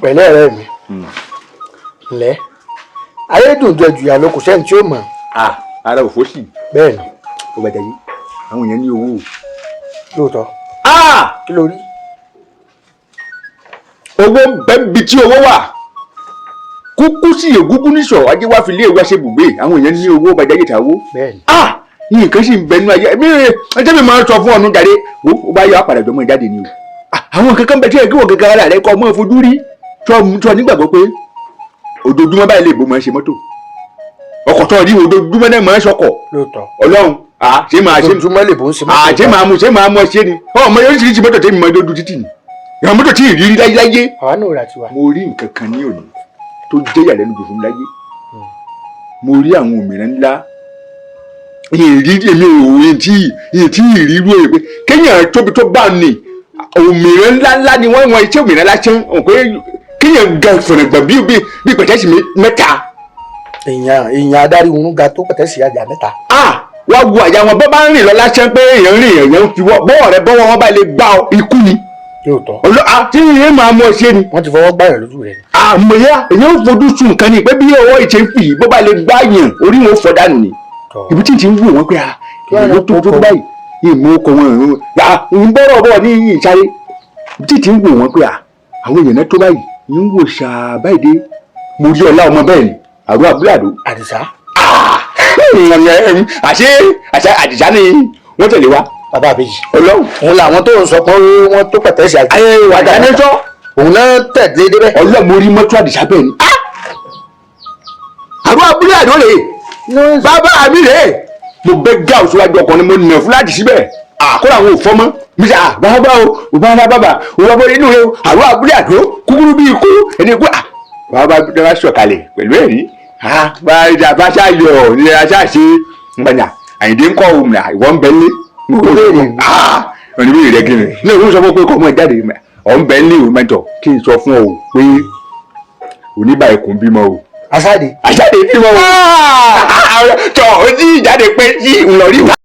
pẹ̀lẹ́ rẹ̀ mi ǹlẹ́ ayédùn jẹ jùyà lọ kò sẹ́ni tí ó mọ̀. ara òfò sì. bẹ́ẹ̀ ni. ó bàjẹ́ yìí àwọn èèyàn ní owó. lóòótọ́. kí ló rí. owó bẹ́ẹ̀ bí tí owó wà kúkú sí ègúngún níṣọ̀ ajé wá fi lé ewu aṣẹ bùgbé àwọn èèyàn ní owó bàjẹ́ yìí ta owó. bẹ́ẹ̀ ni. nǹkan sì ń bẹ nínú ayé ẹjẹ́ mi máa ń sọ fún ọ̀nù jáde ó bá yọ àpàdé jọmọ jáde ni o. àwọn kankan bẹ tí ẹ kí wọ́n kankan ara rẹ kọ́ ọmọ fojú rí sọ nígbàgbọ́ pé ojoojúmọ́ báyìí lè bó máa ń ṣe mọ́tò ọkọ̀ tó rí ojoojúmọ́ náà máa ń ṣọkọ̀. lóòótọ́. ọlọ́run ṣé máa ṣe ojoojúmọ́ lè bó ń ṣe mọ́tò. ṣé máa mọ ṣe ni ọmọ yóò ṣe mọ́tò tẹ́mi máa dójú títì ni ìyá mọ́tò tí ì rí láyé. àwa náà rà tiwa. mo rí nǹkan kan ní òní tó jẹ́ ìyàlẹ́nu jù fún mi láyé mo rí àwọn òmìnira ńlá ìrírí èmi òun tí ìrírú ẹ̀ pé kéèyàn tóbi tó bá ní òmìnira ńláńlá ni wọ́n iṣẹ́ òmìnira lásán pé kéèyàn ga fọ̀nàgbà bí pẹ̀tẹ́sì mẹ́ta. èèyàn adarí òun ga tó pẹ̀tẹ́sì àjà mẹ́ta. wá wo àyà wọn bọ́ bá ń rìn lọ lásán pé èèyàn rìn èèyàn fi bọ́wọ́ rẹ bọ́wọ́ wọn bá lè gbá ikú ni. lóòótọ́. tí ìyẹn máa mọ ṣe ni. wọ́n ti fọwọ́ gbáyàn lójú rẹ̀ ni. àmọ̀yá èèyàn ń fojú sun nǹkan ni pé bí ọwọ́ ìṣe ń fì bó bá lè gbá yàn orí wọn fọ́ dànù ni. ibi tí ì ti ń wò wọ́n pé ìlú tó báyìí ìmú ọkọ̀ wọn ń bọ́rọ̀ bọ̀ ní ìsáré ibi tí ì ti ń wò wọ́n pé àwọn èèyàn náà tó báyìí ń wò ṣàbáyé dé mo rí ọlá ọmọ bẹ́ẹ̀ ni àrùn abúlàdó. àdìsá. àṣé àdìsá ni wọ́n tẹ̀lé wa. bàbá àbèjì. ọlọ́run. òun làwọn tó ń sọ pé wọ́n tó pẹ̀tẹ́sì àjà. ayé àdìsá ní sọ. òun náà tẹ̀lé débẹ̀. ọlọ́run mo rí mọ́tò àdìsá bẹ́ẹ̀ ni. àrùn abúlàdó rèé bàbá mi rèé mo bẹ gá òṣùwájú ọkùnrin mo nà fúláàdì síbẹ̀ àkọ́rọ̀ àwọn òfọ́mọ́ mi sà bàbá o bàbá òbábọ̀ inú rẹ o àrùn abúlé àdó kúkúrú bíi ikú ẹni kú bàbá dára sọ̀kalẹ̀ pẹ̀lú ẹ̀rí bá ṣá yọ ní aṣá ṣe gbàgbà àyìndé ńkọ́ òun ìwọ ń bẹ ní. ọ̀nà ìbéèrè rẹ kí ni ní òun sọ fún pé kọ́ ọmọ jáde ọ̀ ń bẹ ní òun mẹ́tọ̀ kí n sọ fún ọ pé oníbà ẹkùn bímọ o. aṣáde bímọ o. tọ́ ọ jí ìjáde pé tí ń lọ rí wa.